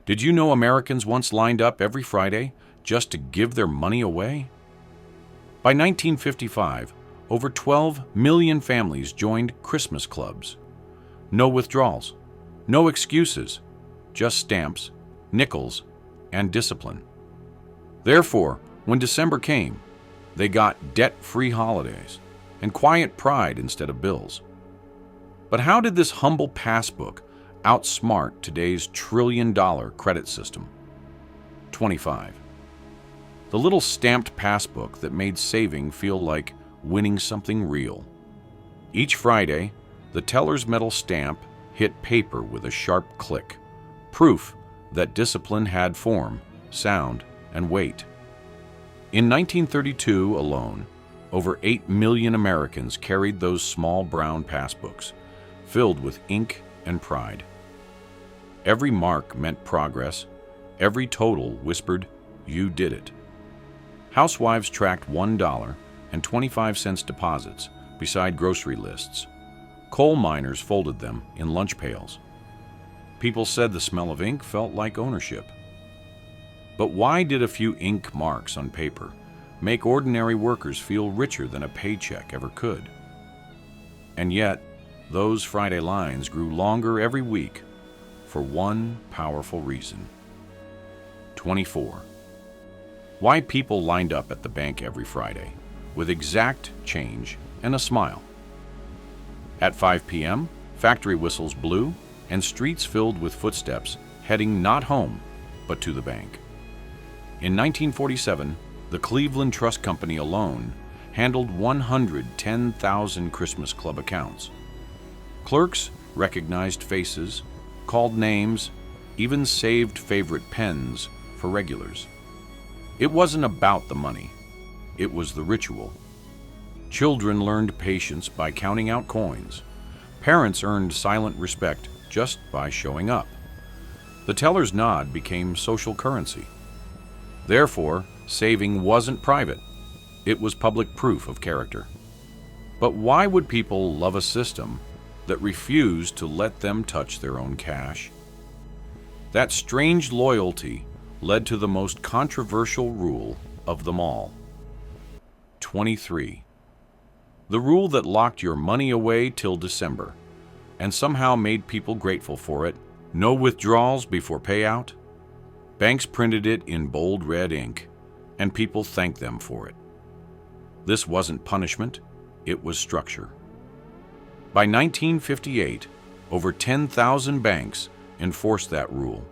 Did you know Americans once lined up every Friday just to give their money away? By 1955, over 12 million families joined Christmas clubs. No withdrawals, no excuses, just stamps, nickels, and discipline. Therefore, when December came, they got debt-free holidays and quiet pride instead of bills. But how did this humble passbook outsmart today's trillion-dollar credit system? 25. The little stamped passbook that made saving feel like winning something real. Each Friday, the teller's metal stamp hit paper with a sharp click, proof that discipline had form, sound, and weight. In 1932 alone, over 8 million Americans carried those small brown passbooks, filled with ink and pride. Every mark meant progress. Every total whispered, "You did it." Housewives tracked $1.25 deposits beside grocery lists. Coal miners folded them in lunch pails. People said the smell of ink felt like ownership. But why did a few ink marks on paper make ordinary workers feel richer than a paycheck ever could? And yet, those Friday lines grew longer every week for one powerful reason. 24. Why people lined up at the bank every Friday with exact change and a smile. At 5 p.m., factory whistles blew and streets filled with footsteps heading not home, but to the bank. In 1947, the Cleveland Trust Company alone handled 110,000 Christmas Club accounts. Clerks recognized faces, called names, even saved favorite pens for regulars. It wasn't about the money. It was the ritual. Children learned patience by counting out coins. Parents earned silent respect just by showing up. The teller's nod became social currency. Therefore, saving wasn't private. It was public proof of character. But why would people love a system that refused to let them touch their own cash? That strange loyalty led to the most controversial rule of them all. 23. The rule that locked your money away till December and somehow made people grateful for it. No withdrawals before payout. Banks printed it in bold red ink, and people thanked them for it. This wasn't punishment, it was structure. By 1958, over 10,000 banks enforced that rule,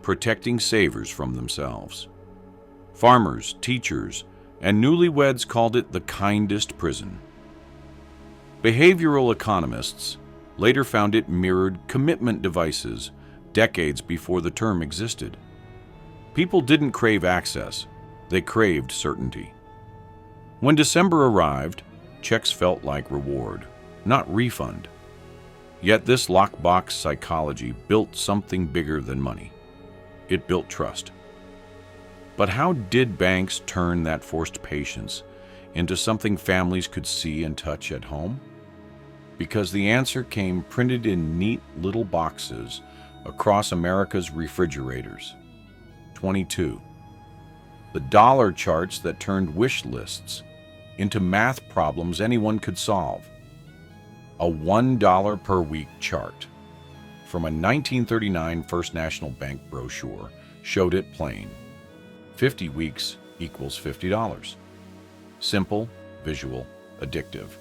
protecting savers from themselves. Farmers, teachers, and newlyweds called it the kindest prison. Behavioral economists later found it mirrored commitment devices decades before the term existed. People didn't crave access, they craved certainty. When December arrived, checks felt like reward, not refund. Yet this lockbox psychology built something bigger than money. It built trust. But how did banks turn that forced patience into something families could see and touch at home? Because the answer came printed in neat little boxes across America's refrigerators. 22. The dollar charts that turned wish lists into math problems anyone could solve. A $1 per week chart from a 1939 First National Bank brochure showed it plain. 50 weeks equals $50. Simple, visual, addictive.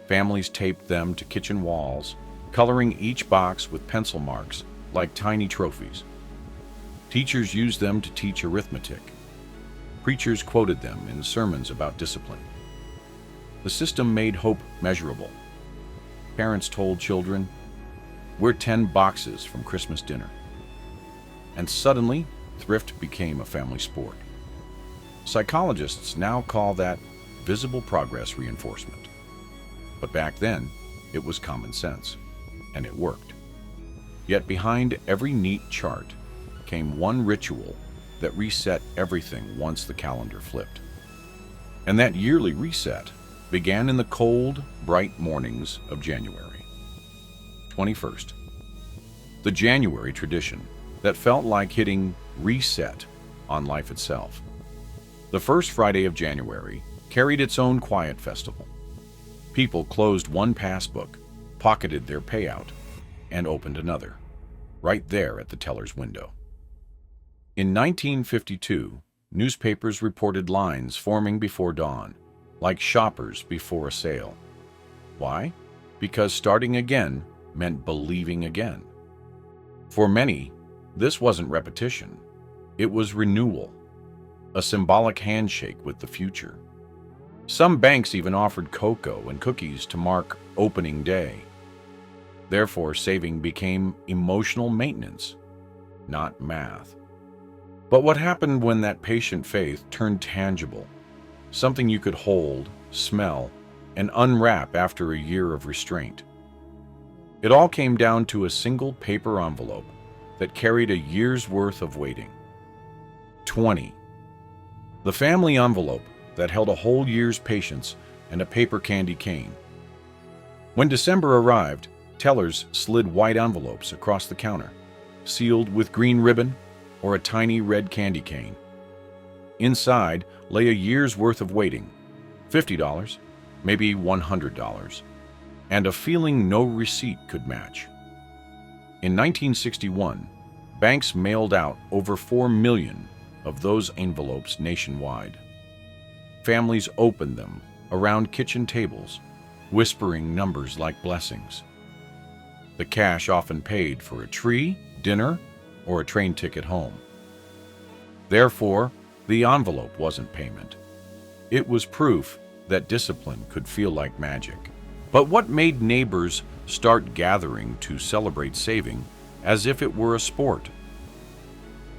Families taped them to kitchen walls, coloring each box with pencil marks like tiny trophies. Teachers used them to teach arithmetic. Preachers quoted them in sermons about discipline. The system made hope measurable. Parents told children, "We're 10 boxes from Christmas dinner." And suddenly, thrift became a family sport. Psychologists now call that visible progress reinforcement. But back then, it was common sense, and it worked. Yet behind every neat chart came one ritual that reset everything once the calendar flipped. And that yearly reset began in the cold, bright mornings of January. 21st. The January tradition that felt like hitting reset on life itself. The first Friday of January carried its own quiet festival. People closed one passbook, pocketed their payout, and opened another, right there at the teller's window. In 1952, newspapers reported lines forming before dawn, like shoppers before a sale. Why? Because starting again meant believing again. For many, this wasn't repetition. It was renewal, a symbolic handshake with the future. Some banks even offered cocoa and cookies to mark opening day. Therefore, saving became emotional maintenance, not math. But what happened when that patient faith turned tangible, something you could hold, smell, and unwrap after a year of restraint? It all came down to a single paper envelope that carried a year's worth of waiting. 20. The family envelope that held a whole year's patience and a paper candy cane. When December arrived, tellers slid white envelopes across the counter, sealed with green ribbon or a tiny red candy cane. Inside lay a year's worth of waiting, $50, maybe $100, and a feeling no receipt could match. In 1961, banks mailed out over 4 million of those envelopes nationwide. Families opened them around kitchen tables, whispering numbers like blessings. The cash often paid for a tree, dinner, or a train ticket home. Therefore, the envelope wasn't payment. It was proof that discipline could feel like magic. But what made neighbors start gathering to celebrate saving as if it were a sport?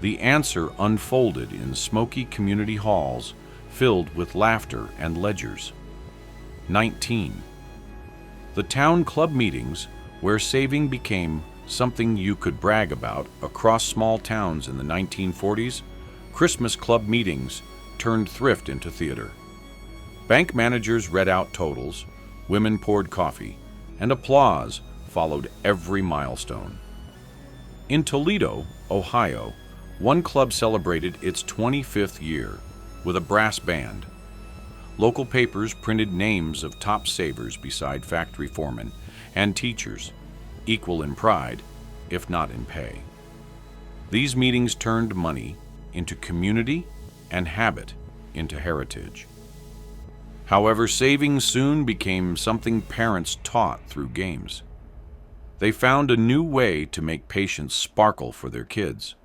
The answer unfolded in smoky community halls filled with laughter and ledgers. 19. The town club meetings where saving became something you could brag about across small towns in the 1940s, Christmas club meetings turned thrift into theater. Bank managers read out totals, women poured coffee, and applause followed every milestone. In Toledo, Ohio, one club celebrated its 25th year with a brass band. Local papers printed names of top savers beside factory foremen and teachers, equal in pride, if not in pay. These meetings turned money into community and habit into heritage. However, saving soon became something parents taught through games. They found a new way to make patience sparkle for their kids.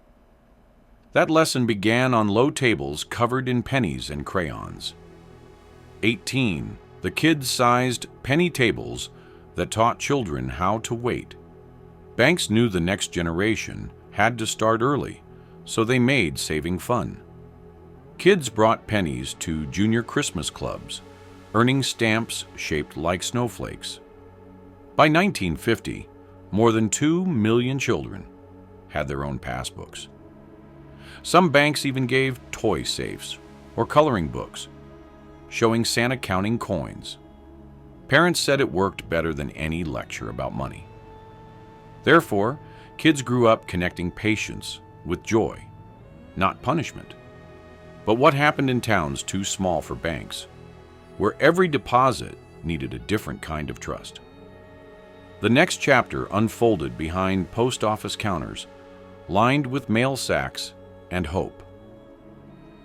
That lesson began on low tables covered in pennies and crayons. 18. The kid-sized penny tables that taught children how to wait. Banks knew the next generation had to start early, so they made saving fun. Kids brought pennies to junior Christmas clubs, earning stamps shaped like snowflakes. By 1950, more than 2 million children had their own passbooks. Some banks even gave toy safes or coloring books, showing Santa counting coins. Parents said it worked better than any lecture about money. Therefore, kids grew up connecting patience with joy, not punishment. But what happened in towns too small for banks, where every deposit needed a different kind of trust? The next chapter unfolded behind post office counters, lined with mail sacks and hope.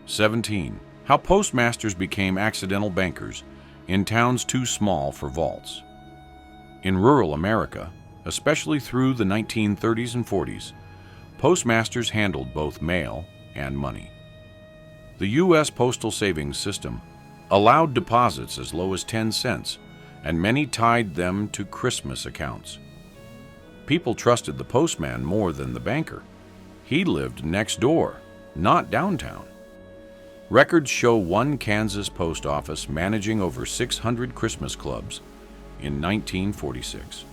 17. How postmasters became accidental bankers in towns too small for vaults. In rural America, especially through the 1930s and 40s, postmasters handled both mail and money. The U.S. postal savings system allowed deposits as low as 10 cents, and many tied them to Christmas accounts. People trusted the postman more than the banker. He lived next door, not downtown. Records show one Kansas post office managing over 600 Christmas clubs in 1946.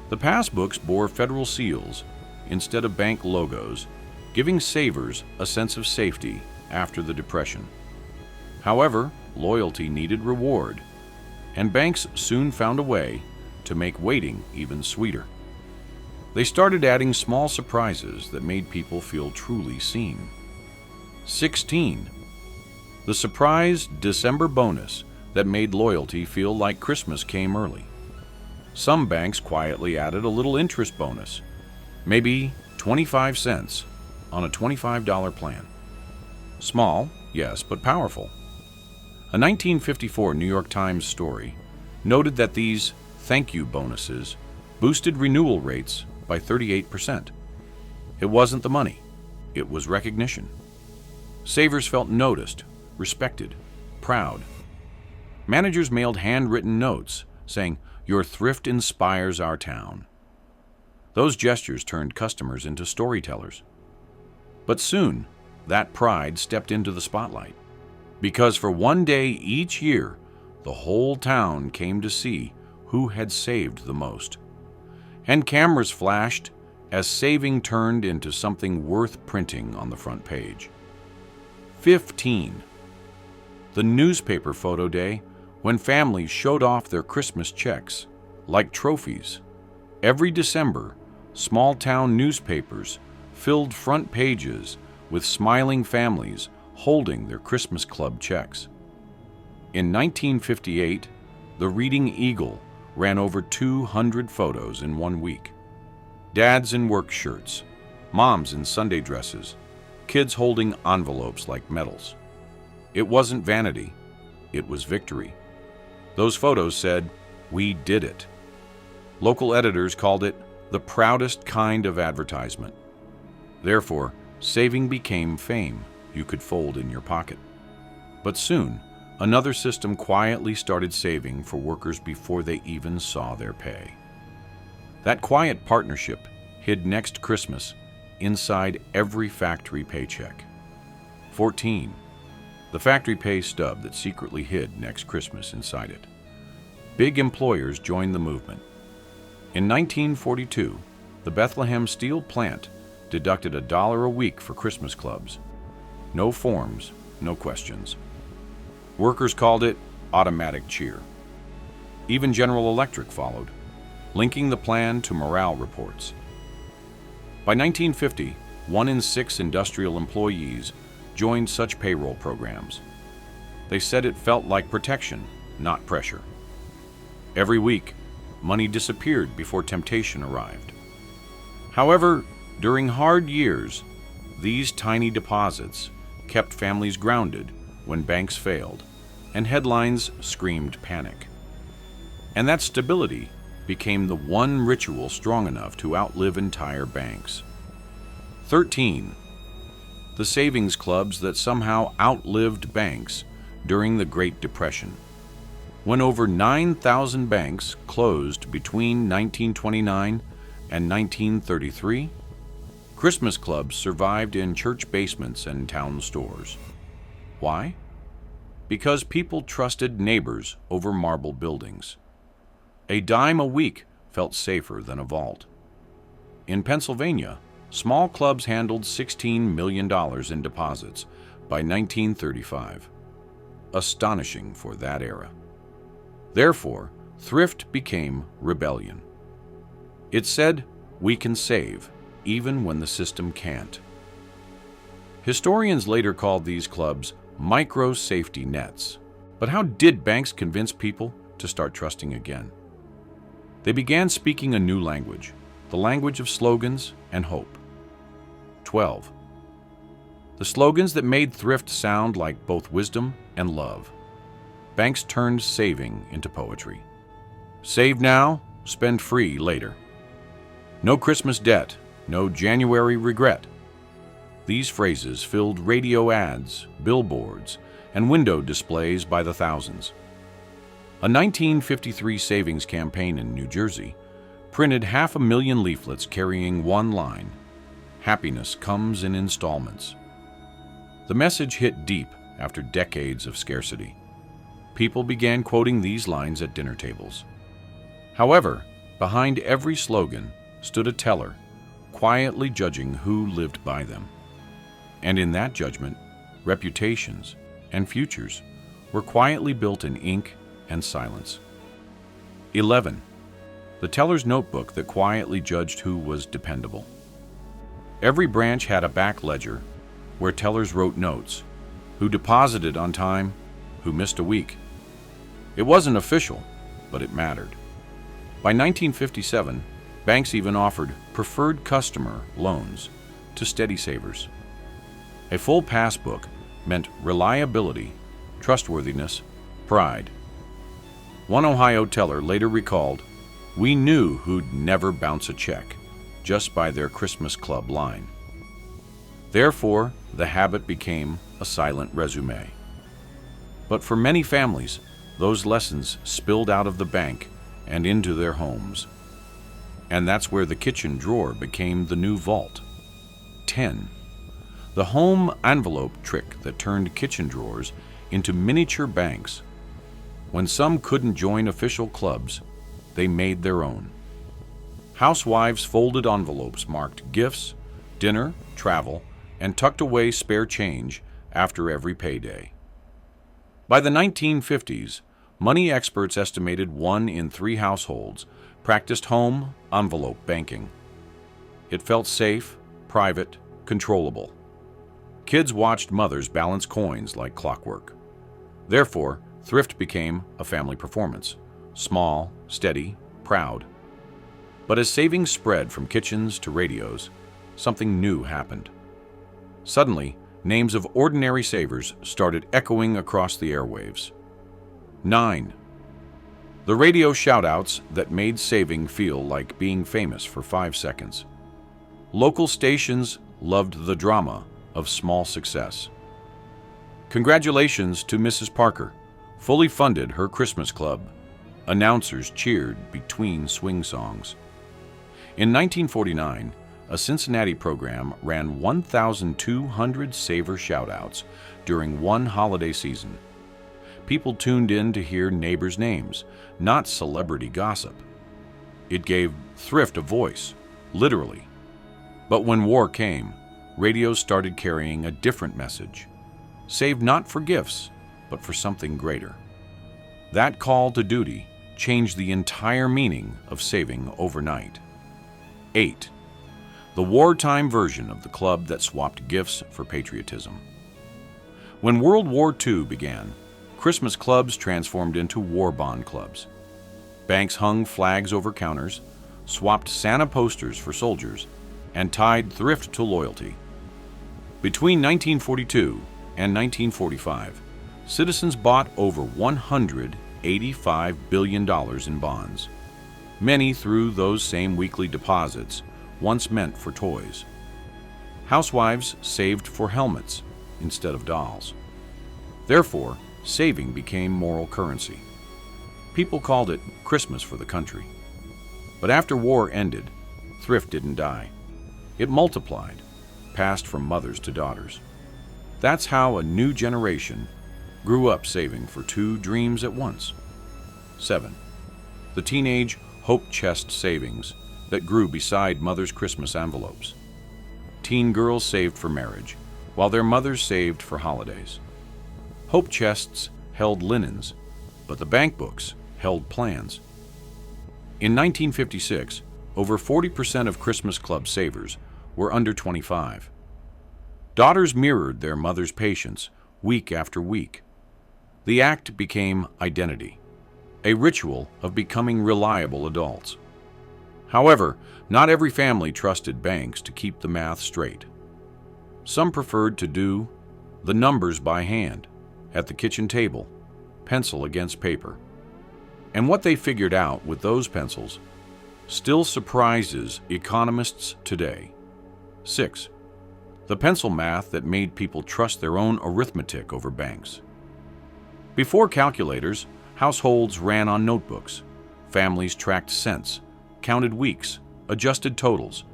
The passbooks bore federal seals instead of bank logos, giving savers a sense of safety after the Depression. However, loyalty needed reward, and banks soon found a way to make waiting even sweeter. They started adding small surprises that made people feel truly seen. 16. The surprise December bonus that made loyalty feel like Christmas came early. Some banks quietly added a little interest bonus, maybe 25 cents on a $25 plan. Small, yes, but powerful. A 1954 New York Times story noted that these thank you bonuses boosted renewal rates by 38%. It wasn't the money, it was recognition. Savers felt noticed, respected, proud. Managers mailed handwritten notes saying, "Your thrift inspires our town." Those gestures turned customers into storytellers. But soon, that pride stepped into the spotlight, because for one day each year, the whole town came to see who had saved the most. And cameras flashed as saving turned into something worth printing on the front page. 15. The newspaper photo day when families showed off their Christmas checks like trophies. Every December, small-town newspapers filled front pages with smiling families holding their Christmas Club checks. In 1958, the Reading Eagle ran over 200 photos in 1 week. Dads in work shirts, moms in Sunday dresses, kids holding envelopes like medals. It wasn't vanity, it was victory. Those photos said, "We did it." Local editors called it the proudest kind of advertisement. Therefore, saving became fame you could fold in your pocket. But soon, another system quietly started saving for workers before they even saw their pay. That quiet partnership hid next Christmas inside every factory paycheck. 14. The factory pay stub that secretly hid next Christmas inside it. Big employers joined the movement. In 1942, the Bethlehem steel plant deducted $1 a week for Christmas clubs. No forms, no questions. Workers called it automatic cheer. Even General Electric followed, linking the plan to morale reports. By 1950, 1 in 6 industrial employees joined such payroll programs. They said it felt like protection, not pressure. Every week, money disappeared before temptation arrived. However, during hard years, these tiny deposits kept families grounded when banks failed, and headlines screamed panic. And that stability became the one ritual strong enough to outlive entire banks. 13. The savings clubs that somehow outlived banks during the Great Depression. When over 9,000 banks closed between 1929 and 1933, Christmas clubs survived in church basements and town stores. Why? Because people trusted neighbors over marble buildings. A dime a week felt safer than a vault. In Pennsylvania, small clubs handled $16 million in deposits by 1935. Astonishing for that era. Therefore, thrift became rebellion. It said, "We can save, even when the system can't." Historians later called these clubs micro-safety nets. But how did banks convince people to start trusting again? They began speaking a new language, the language of slogans and hope. 12. The slogans that made thrift sound like both wisdom and love. Banks turned saving into poetry. Save now, spend free later. No Christmas debt, no January regret. These phrases filled radio ads, billboards, and window displays by the thousands. A 1953 savings campaign in New Jersey printed 500,000 leaflets carrying one line, "Happiness comes in installments." The message hit deep after decades of scarcity. People began quoting these lines at dinner tables. However, behind every slogan stood a teller, quietly judging who lived by them. And in that judgment, reputations and futures were quietly built in ink and silence. 11. the teller's notebook that quietly judged who was dependable. Every branch had a back ledger where tellers wrote notes, who deposited on time, who missed a week. It wasn't official, but it mattered. By 1957, banks even offered preferred customer loans to steady savers. A full passbook meant reliability, trustworthiness, pride. One Ohio teller later recalled, "We knew who'd never bounce a check just by their Christmas Club line." Therefore, the habit became a silent resume. But for many families, those lessons spilled out of the bank and into their homes. And that's where the kitchen drawer became the new vault. 10. The home envelope trick that turned kitchen drawers into miniature banks. When some couldn't join official clubs, they made their own. Housewives folded envelopes marked gifts, dinner, travel, and tucked away spare change after every payday. By the 1950s, money experts estimated 1 in 3 households practiced home envelope banking. It felt safe, private, controllable. Kids watched mothers balance coins like clockwork. Therefore, thrift became a family performance, small, steady, proud. But as savings spread from kitchens to radios, something new happened. Suddenly, names of ordinary savers started echoing across the airwaves. 9. The radio shoutouts that made saving feel like being famous for 5 seconds. Local stations loved the drama of small success. "Congratulations to Mrs. Parker, fully funded her Christmas club." Announcers cheered between swing songs. In 1949, a Cincinnati program ran 1,200 saver shoutouts during one holiday season. People tuned in to hear neighbors' names, not celebrity gossip. It gave thrift a voice, literally. But when war came, radios started carrying a different message. Save not for gifts, but for something greater. That call to duty changed the entire meaning of saving overnight. 8. The wartime version of the club that swapped gifts for patriotism. When World War II began, Christmas clubs transformed into war bond clubs. Banks hung flags over counters, swapped Santa posters for soldiers, and tied thrift to loyalty. Between 1942 and 1945, citizens bought over $185 billion in bonds, many through those same weekly deposits once meant for toys. Housewives saved for helmets instead of dolls. Therefore, saving became moral currency. People called it Christmas for the country. But after war ended, thrift didn't die. It multiplied, passed from mothers to daughters. That's how a new generation grew up saving for 2 dreams at once. 7. The teenage hope chest savings that grew beside mothers' Christmas envelopes. Teen girls saved for marriage, while their mothers saved for holidays. Hope chests held linens, but the bank books held plans. In 1956, over 40% of Christmas Club savers were under 25. Daughters mirrored their mother's patience week after week. The act became identity, a ritual of becoming reliable adults. However, not every family trusted banks to keep the math straight. Some preferred to do the numbers by hand, at the kitchen table, pencil against paper. And what they figured out with those pencils still surprises economists today. 6. The pencil math that made people trust their own arithmetic over banks. Before calculators, households ran on notebooks. Families tracked cents, counted weeks, adjusted totals,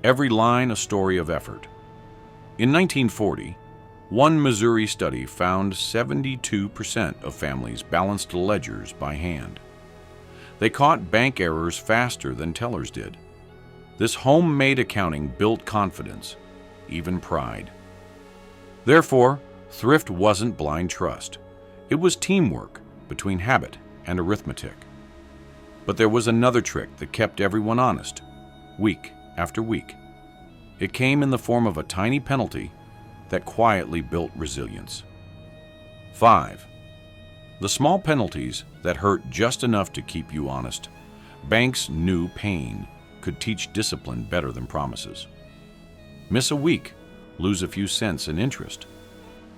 every line a story of effort. In 1940, one Missouri study found 72% of families balanced ledgers by hand. They caught bank errors faster than tellers did. This homemade accounting built confidence, even pride. Therefore, thrift wasn't blind trust. It was teamwork between habit and arithmetic. But there was another trick that kept everyone honest, week after week. It came in the form of a tiny penalty that quietly built resilience. 5. The small penalties that hurt just enough to keep you honest. Banks knew pain could teach discipline better than promises. Miss a week, lose a few cents in interest.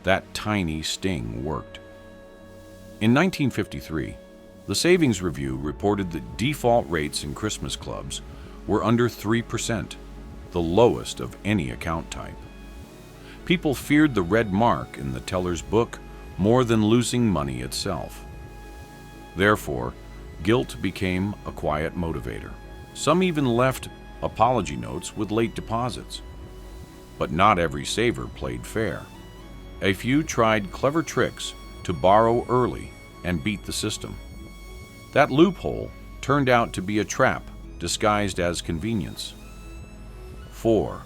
That tiny sting worked. In 1953, the Savings Review reported that default rates in Christmas clubs were under 3%, the lowest of any account type. People feared the red mark in the teller's book more than losing money itself. Therefore, guilt became a quiet motivator. Some even left apology notes with late deposits. But not every saver played fair. A few tried clever tricks to borrow early and beat the system. That loophole turned out to be a trap disguised as convenience. 4.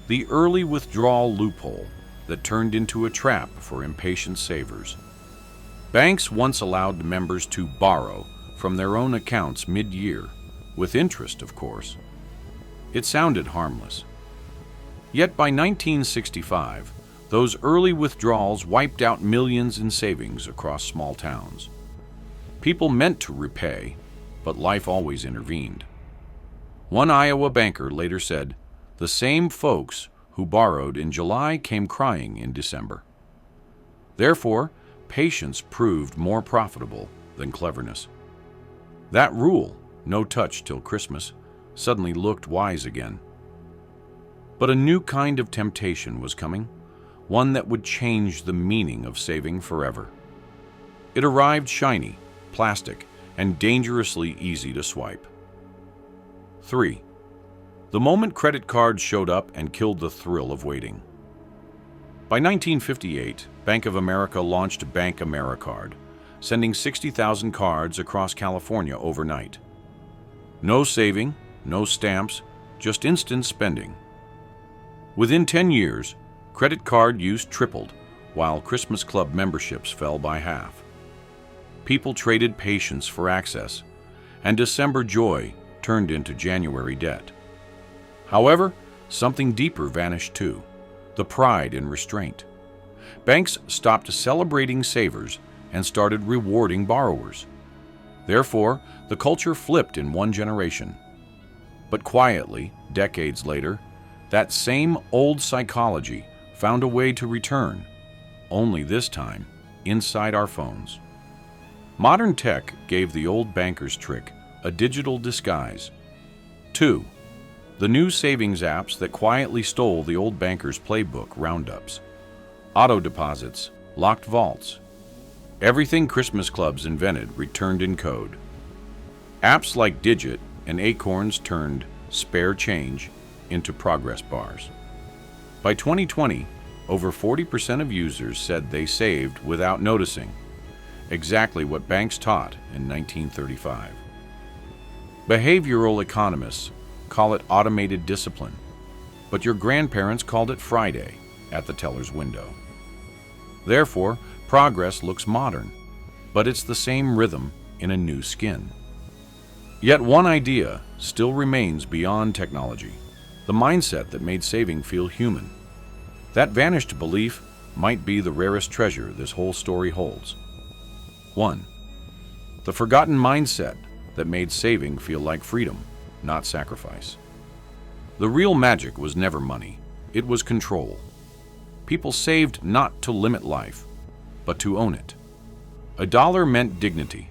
The early withdrawal loophole that turned into a trap for impatient savers. Banks once allowed members to borrow from their own accounts mid-year, with interest, of course. It sounded harmless. Yet by 1965, those early withdrawals wiped out millions in savings across small towns. People meant to repay, but life always intervened. One Iowa banker later said, "The same folks who borrowed in July came crying in December." Therefore, patience proved more profitable than cleverness. That rule, no touch till Christmas, suddenly looked wise again. But a new kind of temptation was coming, one that would change the meaning of saving forever. It arrived shiny, plastic, and dangerously easy to swipe. 3. The moment credit cards showed up and killed the thrill of waiting. By 1958, Bank of America launched Bank AmeriCard, sending 60,000 cards across California overnight. No saving, no stamps, just instant spending. Within 10 years, credit card use tripled, while Christmas Club memberships fell by half. People traded patience for access, and December joy turned into January debt. However, something deeper vanished too, the pride in restraint. Banks stopped celebrating savers and started rewarding borrowers. Therefore, the culture flipped in one generation. But quietly, decades later, that same old psychology found a way to return, only this time inside our phones. Modern tech gave the old banker's trick a digital disguise. 2. The new savings apps that quietly stole the old banker's playbook roundups. Auto deposits, locked vaults. Everything Christmas clubs invented returned in code. Apps like Digit and Acorns turned spare change into progress bars. By 2020, over 40% of users said they saved without noticing, exactly what banks taught in 1935. Behavioral economists call it automated discipline, but your grandparents called it Friday at the teller's window. Therefore, progress looks modern, but it's the same rhythm in a new skin. Yet one idea still remains beyond technology, the mindset that made saving feel human. That vanished belief might be the rarest treasure this whole story holds. 1. The forgotten mindset that made saving feel like freedom, not sacrifice. The real magic was never money, it was control. People saved not to limit life, but to own it. A dollar meant dignity,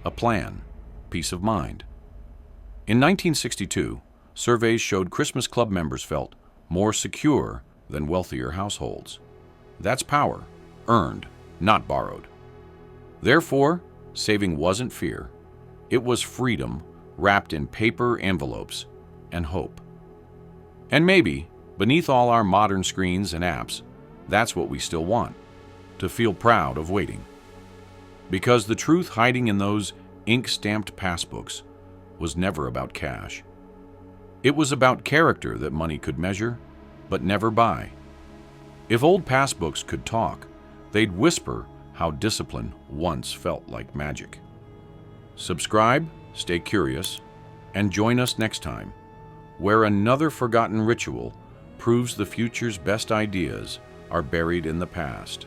a plan, peace of mind. In 1962, surveys showed Christmas Club members felt more secure than wealthier households. That's power, earned, not borrowed. Therefore, saving wasn't fear. It was freedom wrapped in paper envelopes and hope. And maybe, beneath all our modern screens and apps, that's what we still want, to feel proud of waiting. Because the truth hiding in those ink-stamped passbooks was never about cash. It was about character that money could measure, but never buy. If old passbooks could talk, they'd whisper how discipline once felt like magic. Subscribe stay curious, and join us next time, where another forgotten ritual proves the future's best ideas are buried in the past.